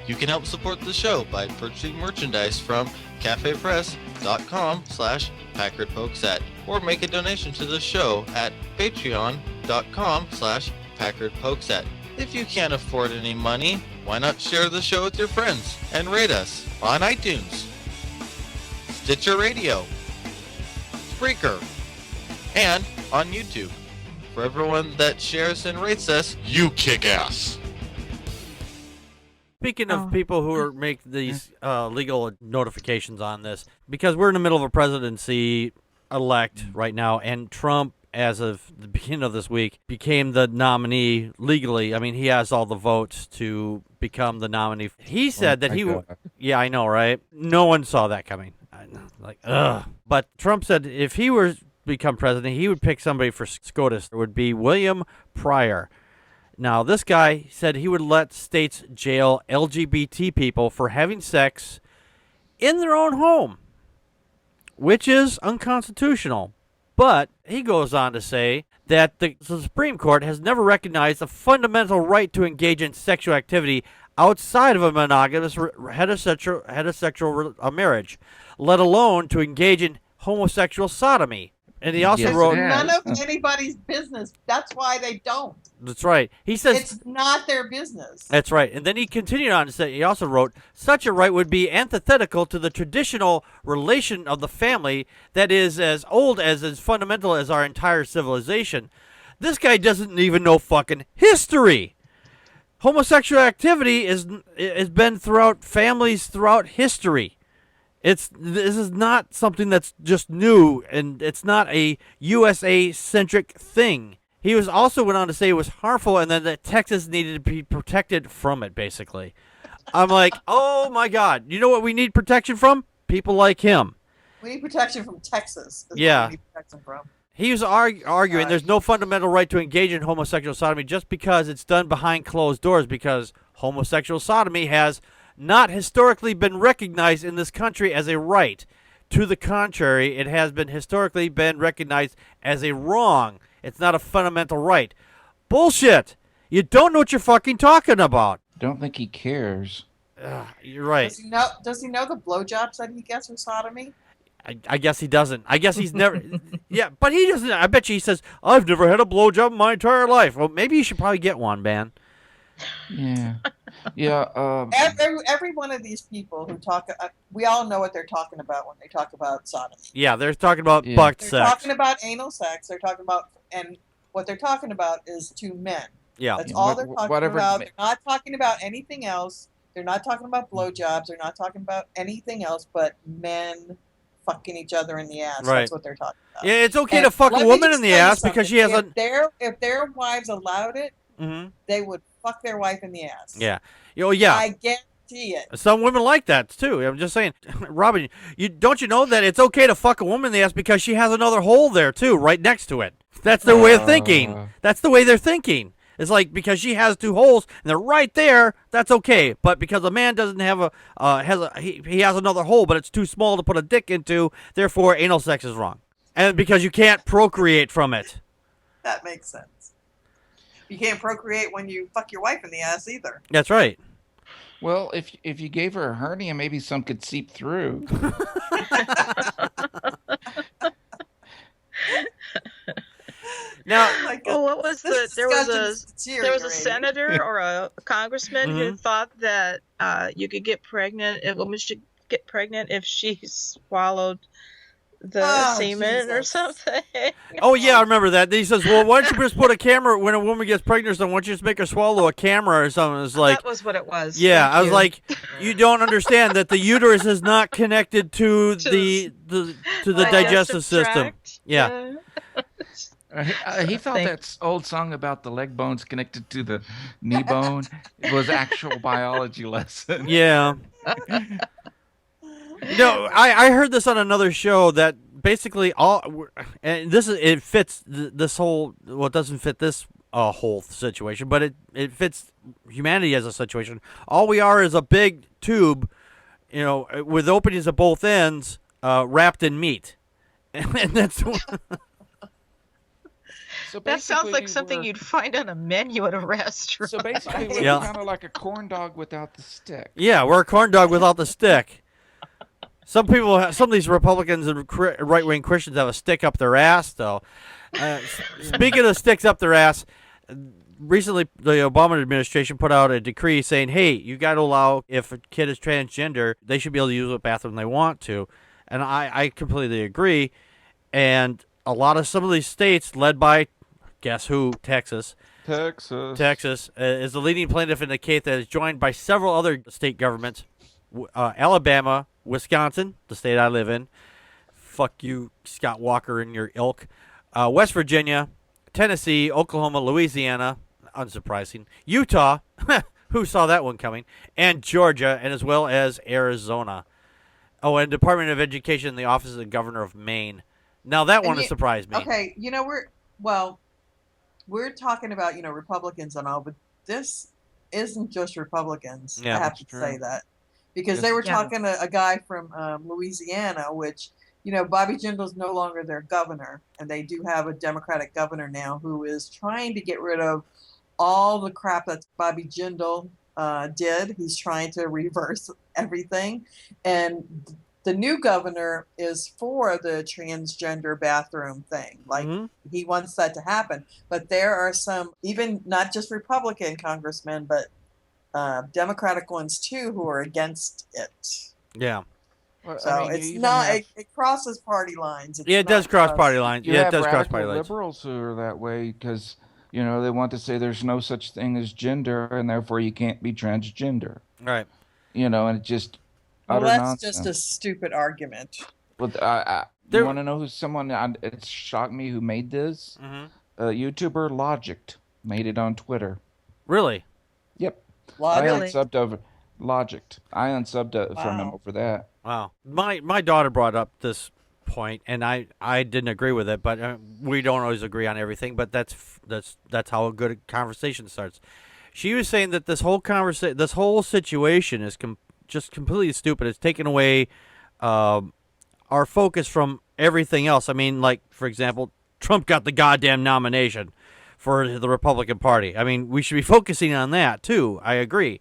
You can help support the show by purchasing merchandise from cafepress.com/packardpokesat or make a donation to the show at patreon.com/packardpokesat. If you can't afford any money, why not share the show with your friends and rate us on iTunes, Stitcher Radio, Spreaker, and on YouTube. For everyone that shares and rates us, you kick ass. Speaking of people who make these legal notifications on this, because we're in the middle of a presidency elect right now, and Trump, as of the beginning of this week, became the nominee legally. I mean, he has all the votes to become the nominee. He said that he would. Yeah, I know, right? No one saw that coming. Like, ugh. But Trump said if he were to become president, he would pick somebody for SCOTUS. It would be William Pryor. Now, this guy said he would let states jail LGBT people for having sex in their own home, which is unconstitutional. But he goes on to say that the Supreme Court has never recognized a fundamental right to engage in sexual activity outside of a monogamous heterosexual marriage, let alone to engage in homosexual sodomy. And he also wrote, none of anybody's business. That's why they don't. That's right. He says it's not their business. That's right. And then he continued on to say, he also wrote, such a right would be antithetical to the traditional relation of the family that is as old as fundamental as our entire civilization. This guy doesn't even know fucking history. Homosexual activity has been throughout families throughout history. This is not something that's just new, and it's not a USA-centric thing. He was also went on to say it was harmful, and then that Texas needed to be protected from it, basically. I'm like, oh my God. You know what we need protection from? People like him. We need protection from Texas. Yeah. We need protection from. He was arguing there's no fundamental right to engage in homosexual sodomy just because it's done behind closed doors, because homosexual sodomy has not historically been recognized in this country as a right. To the contrary, it has been historically been recognized as a wrong. It's not a fundamental right. Bullshit! You don't know what you're fucking talking about. Don't think he cares. You're right. Does he know the blowjobs that he gets from sodomy? I guess he doesn't. I guess he's never. Yeah, but he doesn't. I bet you he says, I've never had a blowjob in my entire life. Well, maybe you should probably get one, man. Yeah. Yeah. Every one of these people who talk, we all know what they're talking about when they talk about sodomy. Yeah, they're talking about butt sex. They're talking about anal sex. They're talking about, and what they're talking about is two men. Yeah. That's all they're talking about. They're not talking about anything else. They're not talking about blowjobs. They're not talking about anything else but men fucking each other in the ass. Right. That's what they're talking about. Yeah, it's okay to fuck a woman in the ass because she has if their wives allowed it, they would fuck their wife in the ass. Yeah. Oh, yeah. I guarantee it. Some women like that too. I'm just saying, Robin, don't you know that it's okay to fuck a woman in the ass because she has another hole there too, right next to it? That's their way of thinking. That's the way they're thinking. It's like because she has two holes and they're right there, that's okay. But because a man doesn't have he has another hole, but it's too small to put a dick into, therefore anal sex is wrong. And because you can't procreate from it. That makes sense. You can't procreate when you fuck your wife in the ass either. That's right. Well, if you gave her a hernia, maybe some could seep through. Now, what was there was a senator or a congressman who thought that you could get pregnant, a woman should get pregnant if she swallowed the semen or something. Oh yeah, I remember that. He says, "Well, why don't you just put a camera when a woman gets pregnant? So why don't you just make her swallow a camera or something?" It's like that was what it was. Yeah, I was like, you don't understand that the uterus is not connected to the digestive system. Yeah. He thought that old song about the leg bones connected to the knee bone was actual biology lesson. Yeah. No, I heard this on another show that basically it fits this whole, well, it doesn't fit this whole situation, but it fits humanity as a situation. All we are is a big tube, with openings at both ends, wrapped in meat. And that's That sounds like something we're- you'd find on a menu at a restaurant. So basically, we're Yeah. kind of like a corn dog without the stick. Yeah, we're a corn dog without the stick. Some of these Republicans and right-wing Christians have a stick up their ass, though. Speaking of sticks up their ass, recently the Obama administration put out a decree saying, hey, you got to allow, if a kid is transgender, they should be able to use what bathroom they want to. And I completely agree. And some of these states, led by, guess who, Texas, is the leading plaintiff in the case that is joined by several other state governments. Alabama, Wisconsin, the state I live in. Fuck you, Scott Walker and your ilk. West Virginia, Tennessee, Oklahoma, Louisiana, unsurprising. Utah, who saw that one coming? And Georgia, and as well as Arizona. Oh, and Department of Education and the Office of the Governor of Maine. Now that one has surprised me. Okay, we're talking about, Republicans and all, but this isn't just Republicans. Yeah, I have to say that. Because they were talking to a guy from Louisiana, which, Bobby Jindal's no longer their governor. And they do have a Democratic governor now who is trying to get rid of all the crap that Bobby Jindal did. He's trying to reverse everything. And the new governor is for the transgender bathroom thing. Like, he wants that to happen. But there are some, even not just Republican congressmen, but Democratic ones too, who are against it. Yeah. Well, So it's not. It crosses party lines. It's It does not cross just- party lines. You Yeah, it have does cross radical party lines. liberals who are that way because they want to say there's no such thing as gender and therefore you can't be transgender. Right. And it just Well, utter that's nonsense. just a stupid argument. Well, you want to know who someone? It shocked me who made this. YouTuber Logic made it on Twitter. Really? Yep. Logic? I unsubbed over Logic. I unsubbed from him over that. Wow. My daughter brought up this point, and I didn't agree with it, but we don't always agree on everything. But that's how a good conversation starts. She was saying that this whole situation is just completely stupid. It's taken away our focus from everything else. I mean, like, for example, Trump got the goddamn nomination for the Republican Party. I mean, we should be focusing on that too. I agree.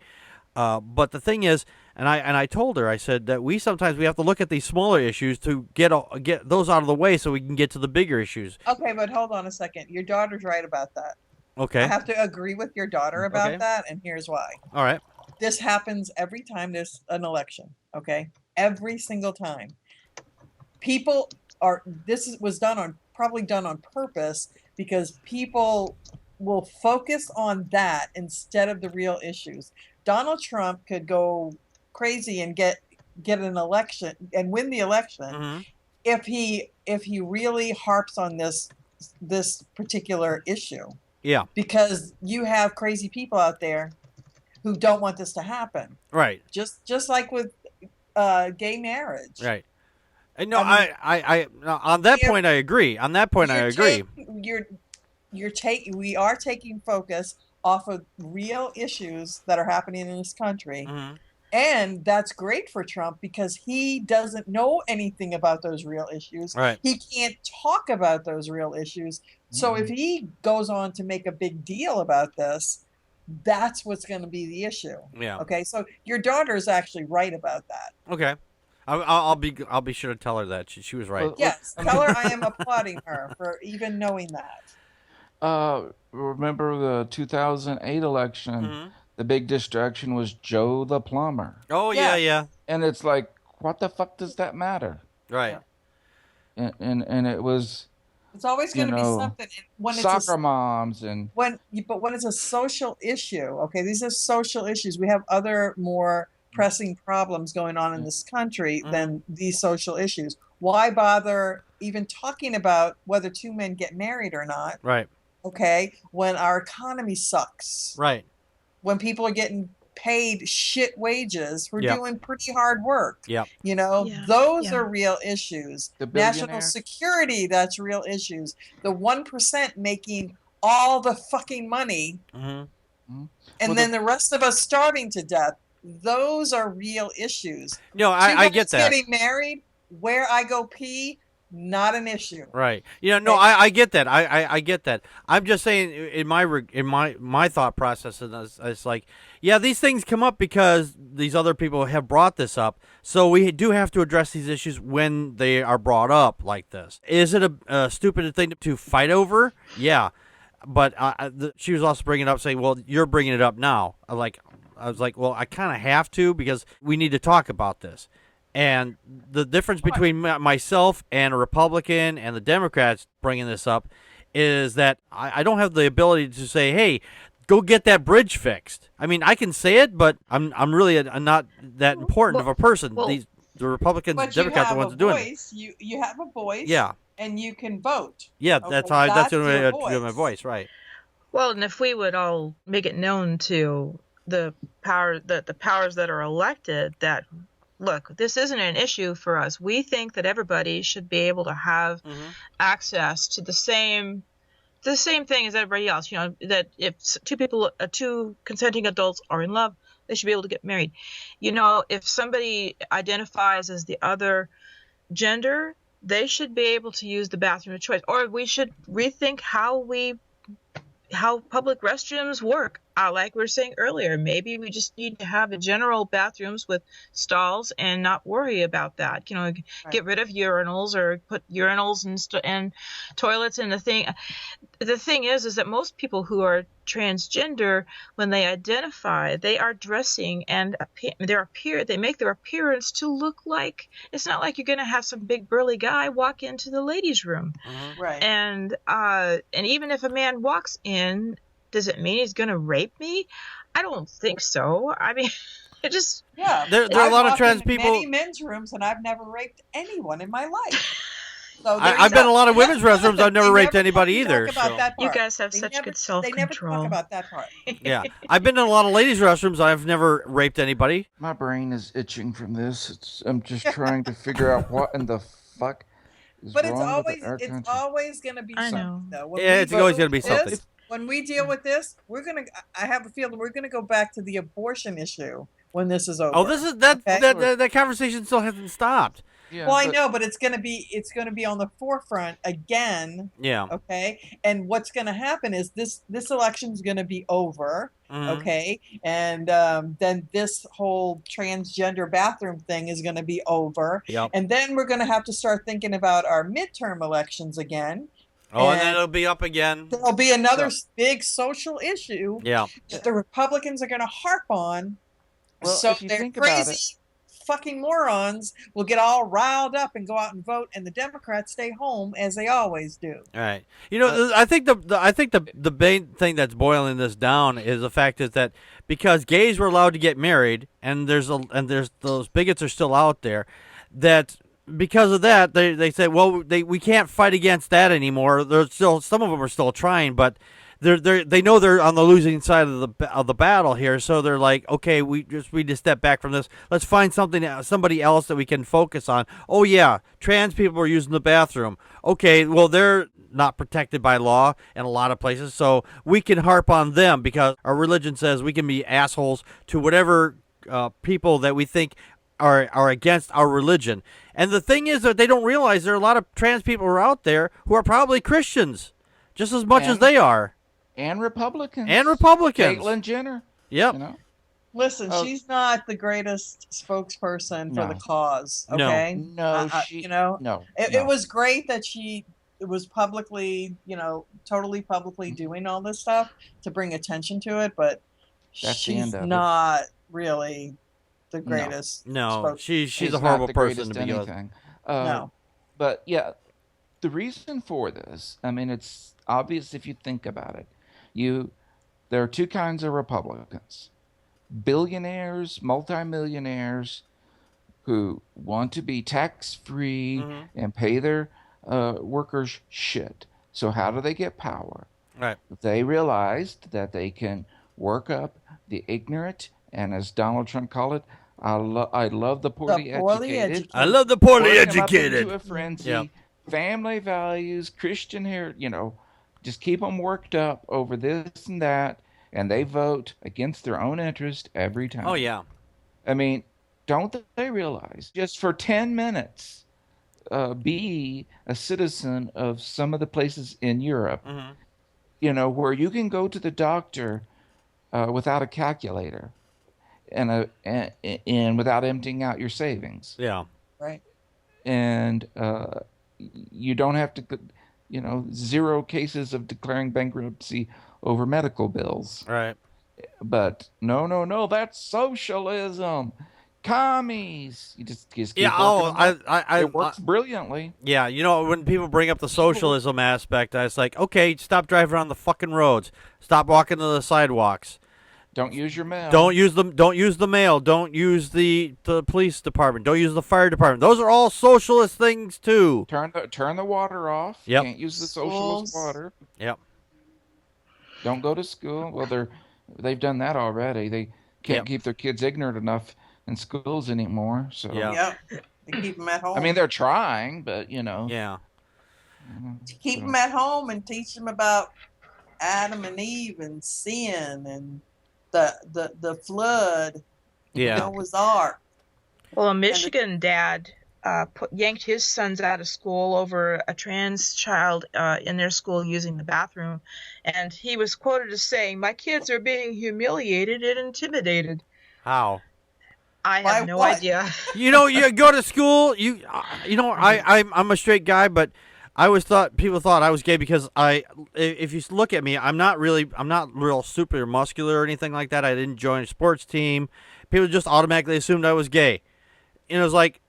But the thing is, and I told her, I said that we sometimes have to look at these smaller issues to get those out of the way so we can get to the bigger issues. Okay, but hold on a second. Your daughter's right about that. Okay. I have to agree with your daughter about Okay. that, and here's why. All right. This happens every time there's an election. Okay, every single time. Was probably done on purpose because people will focus on that instead of the real issues. Donald Trump could go crazy and get an election and win the election if he really harps on this particular issue. Yeah. Because you have crazy people out there who don't want this to happen. Right. Just like with gay marriage. Right. And no, I on that point I agree. On that point I agree. We are taking focus off of real issues that are happening in this country. And that's great for Trump because he doesn't know anything about those real issues. Right. He can't talk about those real issues. So if he goes on to make a big deal about this, that's what's going to be the issue. Yeah. Okay. So your daughter is actually right about that. Okay. I'll be sure to tell her that she was right. Yes. Tell her I am applauding her for even knowing that. Remember the 2008 election? The big distraction was Joe the plumber. Oh yeah. And it's like, what the fuck does that matter? Right. And it was. It's always going to be something when it's soccer moms and when it's a social issue. Okay, these are social issues. We have other more pressing problems going on in this country than these social issues. Why bother even talking about whether two men get married or not? Right. Okay, when our economy sucks. Right. When people are getting paid shit wages for doing pretty hard work. Yep. Those are real issues. The National billionaires. security, that's real issues. The 1% making all the fucking money and then the rest of us starving to death. Those are real issues. No, I get that. Getting married, where I go pee, not an issue. Right. No, I get that. I get that. I'm just saying, in my thought process, and it's like, yeah, these things come up because these other people have brought this up. So we do have to address these issues when they are brought up like this. Is it a stupid thing to fight over? Yeah. But she was also bringing it up, saying, well, you're bringing it up now. I was like, well, I kind of have to, because we need to talk about this. And the difference between myself and a Republican and the Democrats bringing this up is that I don't have the ability to say, hey, go get that bridge fixed. I mean, I can say it, but I'm really not that important of a person. The Republicans and Democrats are the ones doing it. You have a voice. Yeah. And you can vote. Yeah, that's the only way to do my voice, right? Well, and if we would all make it known to the powers that are elected that, look, this isn't an issue for us. We think that everybody should be able to have access to the same thing as everybody else. That if two consenting adults are in love, they should be able to get married. If somebody identifies as the other gender, they should be able to use the bathroom of choice. Or we should rethink how public restrooms work. Like we were saying earlier, maybe we just need to have general bathrooms with stalls and not worry about that. Get rid of urinals, or put urinals and toilets in the thing. The thing is that most people who are transgender, when they identify, they are dressing and they make their appearance to look like, it's not like you're going to have some big burly guy walk into the ladies' room. Right. And even if a man walks in, does it mean he's going to rape me? I don't think so. I mean, it just... Yeah. There are a lot of trans people... many men's rooms, and I've never raped anyone in my life. So I've been in a lot of women's restrooms. I've never raped anybody either. You guys have such good self-control. They never talk about that part. Yeah. I've been in a lot of ladies' restrooms. I've never raped anybody. My brain is itching from this. I'm just trying to figure out what in the fuck is but wrong with our it's country. always going to be something, though. It's always going to be something. When we deal with this, I have a feeling we're going to go back to the abortion issue when this is over. Oh, that conversation still hasn't stopped. Yeah, well, I know, but it's going to be on the forefront again. Yeah. Okay. And what's going to happen is this election is going to be over. Okay. And then this whole transgender bathroom thing is going to be over. Yep. And then we're going to have to start thinking about our midterm elections again. Oh, and then it'll be up again. There'll be another big social issue that the Republicans are going to harp on. Well, so if you they're think crazy about it, fucking morons will get all riled up and go out and vote, and the Democrats stay home as they always do. All right. I think the main thing that's boiling this down is the fact is that because gays were allowed to get married, and there's those bigots are still out there, that because of that they say, well, we can't fight against that anymore. There's still some of them are still trying, but they know they're on the losing side of the battle here, so they're like, okay, we need to step back from this. Let's find somebody else that we can focus on. Oh yeah, trans people are using the bathroom. Okay, well they're not protected by law in a lot of places, so we can harp on them because our religion says we can be assholes to whatever people that we think are against our religion. And the thing is that they don't realize there are a lot of trans people who are out there who are probably Christians just as much as they are. And Republicans. Caitlyn Jenner. Yep. Listen, she's not the greatest spokesperson for the cause. Okay. No, it was great that she was publicly, totally publicly doing all this stuff to bring attention to it, but she's not really the greatest. No, she's a horrible person to begin with. No. But yeah, the reason for this, I mean, it's obvious if you think about it. There are two kinds of Republicans: billionaires, multimillionaires, who want to be tax-free and pay their workers shit. So how do they get power? Right. They realized that they can work up the ignorant, and as Donald Trump called it, I love the poorly educated. I love the poorly educated. Into a frenzy. Family values, Christian here, just keep them worked up over this and that, and they vote against their own interest every time. Oh, yeah. I mean, don't they realize just for 10 minutes be a citizen of some of the places in Europe, Mm-hmm. where you can go to the doctor without a calculator and without emptying out your savings. Yeah. Right. And you don't have to, zero cases of declaring bankruptcy over medical bills. Right. But no, no, no, that's socialism. Commies. You just keep Yeah. working Oh, them up. It works brilliantly. Yeah. When people bring up the socialism aspect, I was like, okay, stop driving on the fucking roads. Stop walking to the sidewalks. Don't use your mail. Don't use the mail. Don't use the police department. Don't use the fire department. Those are all socialist things too. Turn the water off. Yep. Can't use the socialist Schools. water. Yep. Don't go to school. Well, they've done that already. They can't Yep. keep their kids ignorant enough in schools anymore. So Yeah. Yep. To keep them at home. I mean, they're trying, but Yeah. to keep them at home and teach them about Adam and Eve and sin and the flood. Yeah. Noah's Ark. Well, a Michigan dad yanked his sons out of school over a trans child in their school using the bathroom. And he was quoted as saying, "My kids are being humiliated and intimidated." How? I By have no what? idea. You go to school. I'm a straight guy, but people thought I was gay because if you look at me, I'm not real super muscular or anything like that. I didn't join a sports team. People just automatically assumed I was gay. And it was like,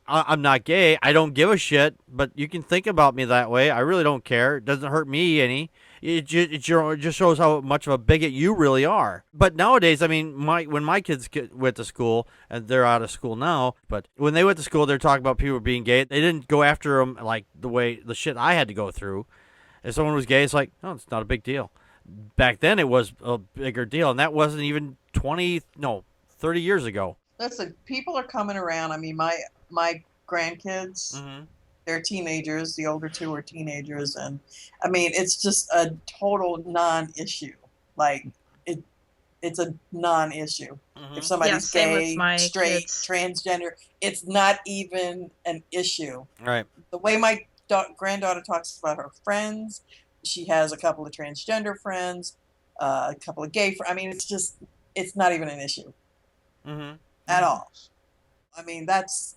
I'm not gay. I don't give a shit, but you can think about me that way. I really don't care. It doesn't hurt me any. It just shows how much of a bigot you really are. But nowadays, I mean, when my kids went to school, and they're out of school now, but when they went to school, they're talking about people being gay. They didn't go after them like the shit I had to go through. If someone was gay, it's like, oh, it's not a big deal. Back then, it was a bigger deal, and that wasn't even 30 years ago. Listen, people are coming around. I mean, my grandkids, Mm-hmm. they're teenagers. The older two are teenagers, and I mean, it's just a total non-issue. Like it's a non-issue. Mm-hmm. If somebody's same with gay, my straight, kids. transgender, it's not even an issue. Right. The way my granddaughter talks about her friends, she has a couple of transgender friends, a couple of gay friends. I mean, it's not even an issue Mm-hmm. at all. I mean, that's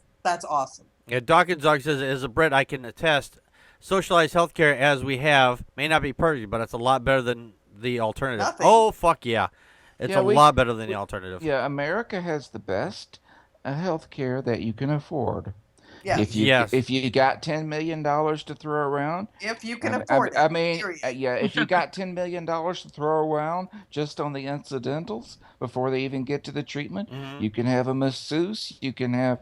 awesome. Yeah, Dawkins Dog says, as a Brit, I can attest, socialized healthcare as we have may not be perfect, but it's a lot better than the alternative. Nothing. Oh, fuck yeah. It's Yeah, a lot better than the alternative. Yeah, America has the best health care that you can afford. Yeah, If you got $10 million to throw around, if you can afford it. I mean, period. if you got $10 million to throw around just on the incidentals before they even get to the treatment, Mhm. you can have a masseuse, you can have,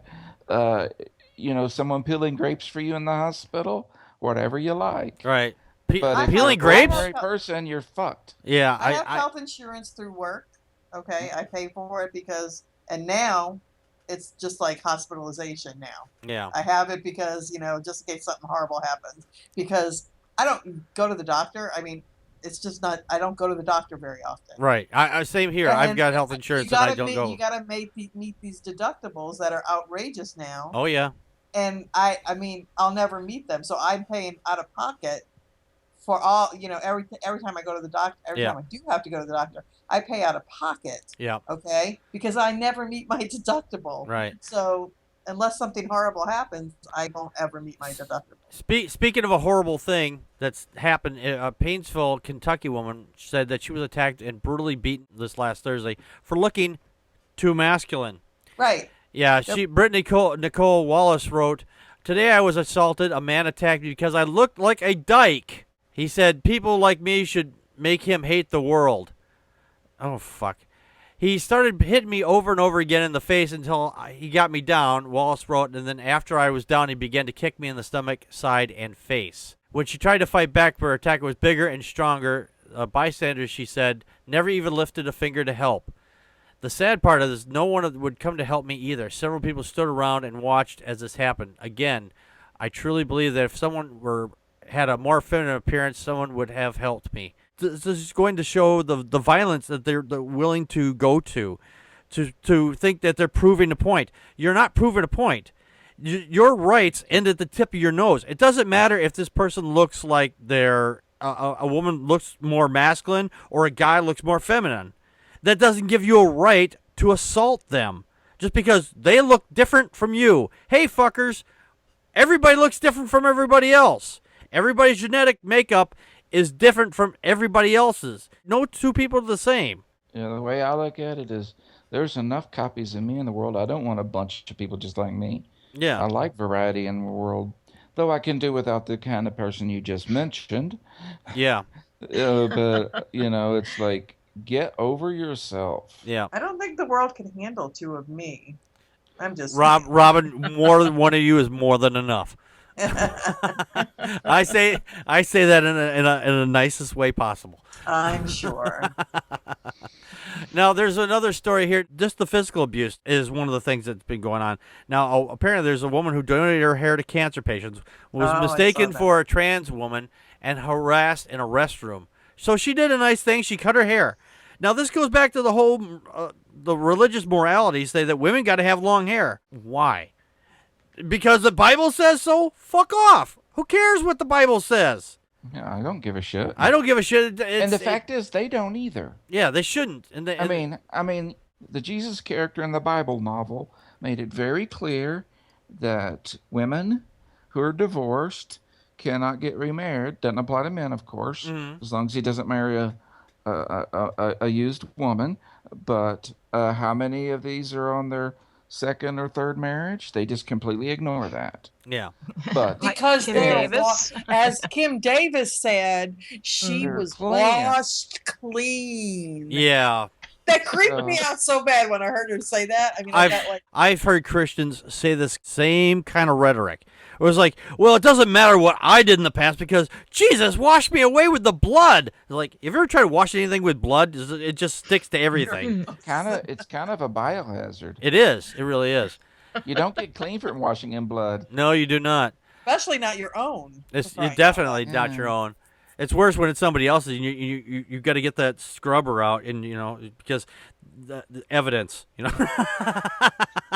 someone peeling grapes for you in the hospital, whatever you like. Right. But if Peeling you're a grapes? ordinary person, you're fucked. Yeah. I have health insurance through work. Okay, I pay for it and now it's just like hospitalization now. Yeah. I have it because, just in case something horrible happens. Because I don't go to the doctor. I mean, it's just not, I don't go to the doctor very often. Right. I same here. And I've got health insurance and I don't go. You got to meet these deductibles that are outrageous now. Oh, yeah. And I mean, I'll never meet them. So I'm paying out of pocket for all, every time I go to the doctor, every time I do have to go to the doctor, I pay out of pocket. Yeah. Okay. Because I never meet my deductible. Right. So unless something horrible happens, I don't ever meet my deductible. Speaking of a horrible thing that's happened, a Painesville, Kentucky woman said that she was attacked and brutally beaten this last Thursday for looking too masculine. Right. Yeah, Yep. Brittany Nicole Wallace wrote, "Today I was assaulted. A man attacked me because I looked like a dyke. He said people like me should make him hate the world." Oh, fuck. He started hitting me over and over again in the face until he got me down, Wallace wrote, and then after I was down, he began to kick me in the stomach, side, and face. When she tried to fight back, but her attacker was bigger and stronger. Bystanders, she said, never even lifted a finger to help. The sad part of this, no one would come to help me either. Several people stood around and watched as this happened. Again, I truly believe that if someone had a more feminine appearance, someone would have helped me. This is going to show the violence that they're willing to go to think that they're proving a point. You're not proving a point. Your rights end at the tip of your nose. It doesn't matter if this person looks like they're a woman looks more masculine or a guy looks more feminine. That doesn't give you a right to assault them just because they look different from you. Hey, fuckers, everybody looks different from everybody else. Everybody's genetic makeup is different from everybody else's. No two people are the same. Yeah, the way I look at it is there's enough copies of me in the world. I don't want a bunch of people just like me. Yeah. I like variety in the world, though I can do without the kind of person you just mentioned. Yeah. But, it's like, get over yourself. Yeah. I don't think the world can handle two of me. I'm just Robin, more than one of you is more than enough. I say that in the nicest way possible. I'm sure. Now, there's another story here. Just the physical abuse is one of the things that's been going on. Now, apparently there's a woman who donated her hair to cancer patients, was mistaken for a trans woman, and harassed in a restroom. So she did a nice thing. She cut her hair. Now, this goes back to the whole the religious morality, say that women got to have long hair. Why? Because the Bible says so? Fuck off. Who cares what the Bible says? Yeah, I don't give a shit. I don't give a shit. And the fact is, they don't either. Yeah, they shouldn't. I mean, the Jesus character in the Bible novel made it very clear that women who are divorced cannot get remarried. Doesn't apply to men, of course, as long as he doesn't marry a used woman. But how many of these are on their second or third marriage? They just completely ignore that. Yeah. But because Kim they're Davis. as Kim Davis said, she They're was clean. washed clean. Yeah. That creeped me out so bad when I heard her say that. I mean, I've heard Christians say this same kind of rhetoric. It was like, well, it doesn't matter what I did in the past because Jesus washed me away with the blood. Like, if you ever try to wash anything with blood, it just sticks to everything. it's kind of a biohazard. It is. It really is. You don't get clean from washing in blood. No, you do not. especially not your own. It's Right. definitely not your own. It's worse when it's somebody else's. And you got to get that scrubber out, and because the evidence,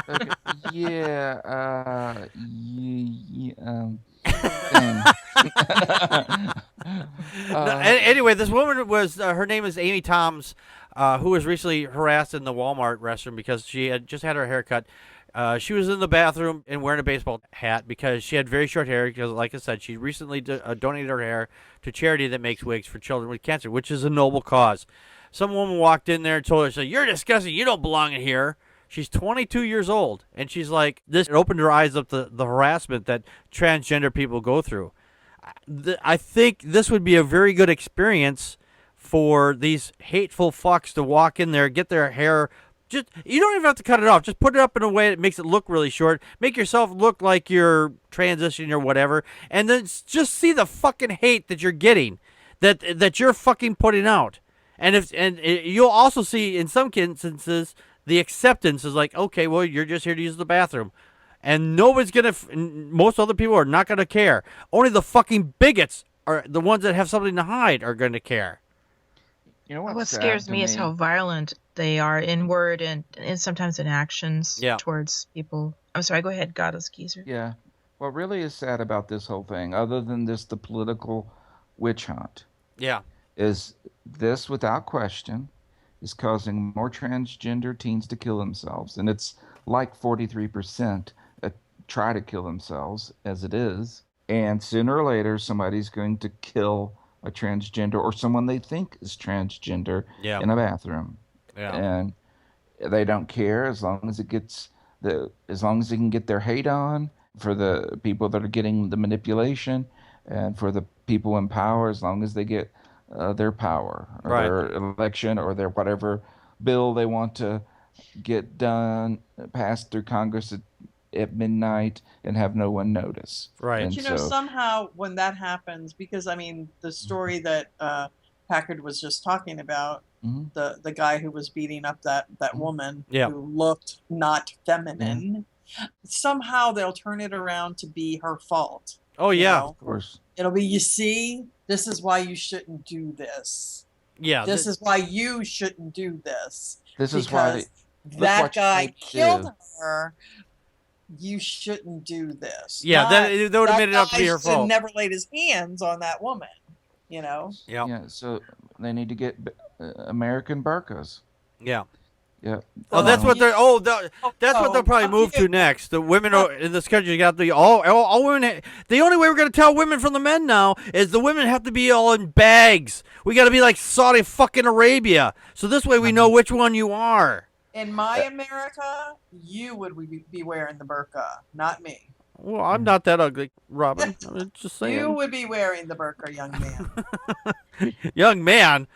Okay, yeah. Anyway, this woman was her name is Amy Toms, who was recently harassed in the Walmart restroom because she had just had her hair cut. She was in the bathroom and wearing a baseball hat because she had very short hair. Because, like I said, she recently donated her hair to charity that makes wigs for children with cancer, which is a noble cause. Some woman walked in there and told her, "You're disgusting. You don't belong in here." She's 22 years old, and she's like, this opened her eyes up to the harassment that transgender people go through. I think this would be a very good experience for these hateful fucks to walk in there, get their hair. You don't even have to cut it off. Just put it up in a way that makes it look really short. Make yourself look like you're transitioning or whatever, and then just see the fucking hate that you're getting, that you're fucking putting out. And you'll also see in some instances the acceptance is like, okay, well, you're just here to use the bathroom. And nobody's going to, most other people are not going to care. Only the fucking bigots, are the ones that have something to hide, are going to care. You know What scares me is how violent they are in word and sometimes in actions towards people. I'm sorry, go ahead, Goddess Geezer. Yeah. What really is sad about this whole thing, other than the political witch hunt, is this, without question, is causing more transgender teens to kill themselves. And it's like 43% try to kill themselves as it is. And sooner or later, somebody's going to kill a transgender or someone they think is transgender in a bathroom. Yeah. And they don't care as long as as long as they can get their hate on for the people that are getting the manipulation, and for the people in power, as long as they get their power or their election or their whatever bill they want to get done, passed through Congress at midnight and have no one notice. Right. And But somehow when that happens, because I mean, the story that Packard was just talking about, the guy who was beating up that woman who looked not feminine, somehow they'll turn it around to be her fault. Oh, yeah. Of course. It'll be, you see, this is why you shouldn't do this. Yeah. This is why you shouldn't do this. This is why that guy killed her you shouldn't do this. Yeah, Not, that would have made it out to guy be her should fault. never laid his hands on that woman. You know. Yeah. Yeah, so they need to get American burqas. Yeah. Yeah. Oh, that's what they're. That's what they'll probably fuck move you. to next. The women in this country got the all women. The only way we're gonna tell women from the men now is the women have to be all in bags. We got to be like Saudi fucking Arabia. So this way we know which one you are. In my America, you would be wearing the burqa, not me. Well, I'm not that ugly, Robin. I'm just saying. You would be wearing the burqa, young man. Young man.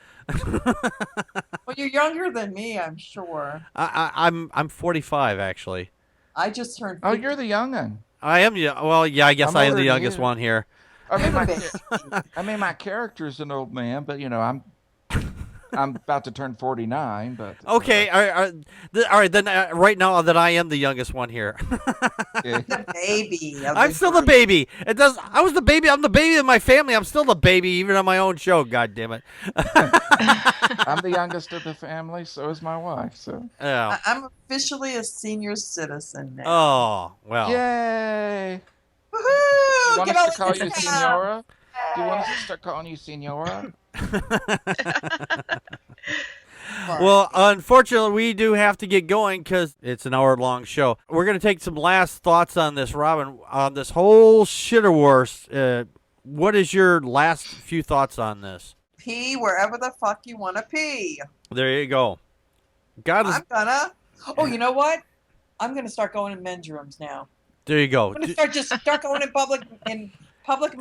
Well, you're younger than me, I'm sure. I'm 45 actually. I just turned. Oh, you're the young'un. I am. Well, yeah. I guess I'm I am older the than youngest you. one here. I mean, my character's an old man, but I'm about to turn 49. But Okay. All right. Then right now that I am the youngest one here. yeah. the baby. of I'm the still the group. baby. It does. I was the baby. I'm the baby of my family. I'm still the baby, even on my own show. God damn it. I'm the youngest of the family. So is my wife. So Oh. I'm officially a senior citizen now. Oh. Well. yay! Woohoo! You want Get us all to call this you out. Senora? Do you want us to start calling you Senora? Well, unfortunately, we do have to get going because it's an hour-long show. We're going to take some last thoughts on this, Robin, on this whole shitter wars. What is your last few thoughts on this? Pee wherever the fuck you want to pee. There you go. God is. I'm gonna. Oh, you know what? I'm gonna start going in men's rooms now. There you go. I'm gonna start going in public men's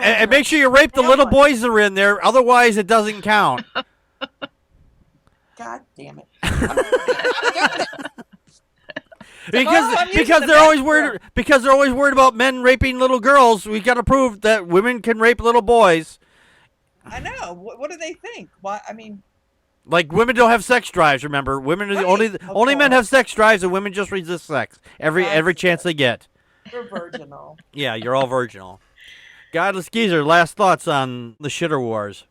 And make rooms. sure you rape the Now little what? boys that are in there. Otherwise, it doesn't count. God damn it! I'm doing it. Because I'm using because the they're always bathroom. worried about men raping little girls. We got to prove that women can rape little boys. I know. What do they think? Why? I mean, Like women don't have sex drives. Remember, women are the Right, of only men course. have sex drives, and women just resist sex every That's chance they get. we're virginal. Yeah, you're all virginal. Godless Geezer, last thoughts on the shitter wars.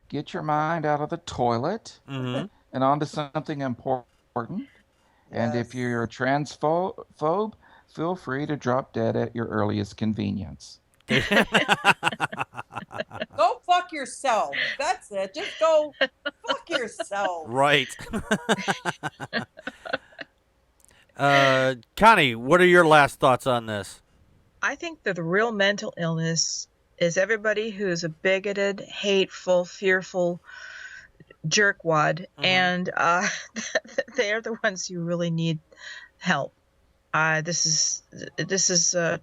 Get your mind out of the toilet Mm-hmm. and onto something important. And Yes. if you're a transphobe, feel free to drop dead at your earliest convenience. Go fuck yourself. That's it. Just go fuck yourself. Right. Connie, what are your last thoughts on this? I think that the real mental illness is everybody who's a bigoted, hateful, fearful jerkwad, and they're the ones who really need help. This is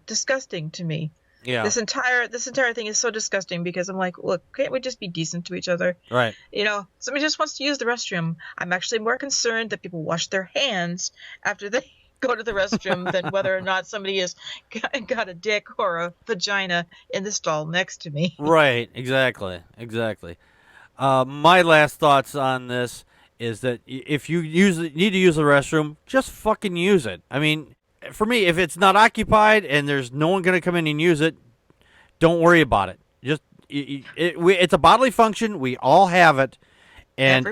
disgusting to me. Yeah. This entire thing is so disgusting because I'm like, look, can't we just be decent to each other? Right. You know, somebody just wants to use the restroom. I'm actually more concerned that people wash their hands after they go to the restroom than whether or not somebody has got a dick or a vagina in the stall next to me. Right. Exactly. My last thoughts on this is that if you need to use the restroom, just fucking use it. I mean, for me, if it's not occupied and there's no one going to come in and use it, don't worry about it. Just it's a bodily function. We all have it, and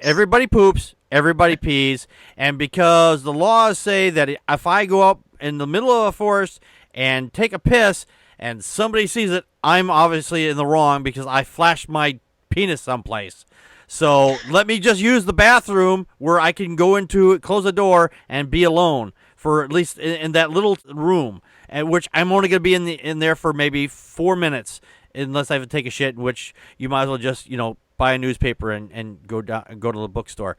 everybody poops, everybody pees, and because the laws say that if I go up in the middle of a forest and take a piss and somebody sees it, I'm obviously in the wrong because I flashed my penis someplace. So let me just use the bathroom where I can go into it, close the door, and be alone for at least in that little room, at which I'm only going to be in there for maybe 4 minutes, unless I have to take a shit, in which you might as well just buy a newspaper and go to the bookstore.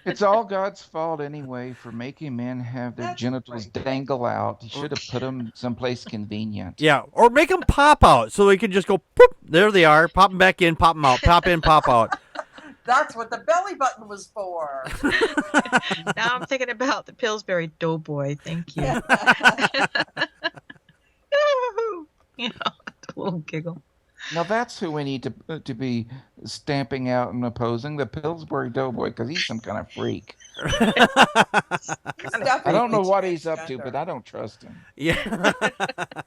It's all God's fault anyway for making men have their That's genitals right. dangle out. He should have put them someplace convenient. Yeah, or make them pop out so we can just go, poop, there they are, pop them back in, pop them out, pop in, pop out. That's what the belly button was for. Now I'm thinking about the Pillsbury Doughboy. Thank you. You know, a little giggle. Now that's who we need to be stamping out and opposing, the Pillsbury Doughboy, because he's some kind of freak. I don't know what he's up to, but I don't trust him. Yeah.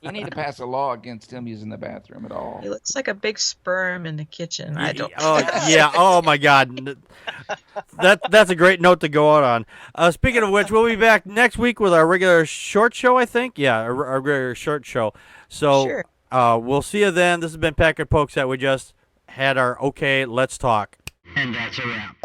He need to pass a law against him using the bathroom at all. He looks like a big sperm in the kitchen. I don't. Oh yeah. Oh my God. That's a great note to go out on. Speaking of which, we'll be back next week with our regular short show. I think. Yeah, our regular short show. So Sure. we'll see you then. This has been Packard Pokes that we just had our okay. Let's talk. And that's a wrap.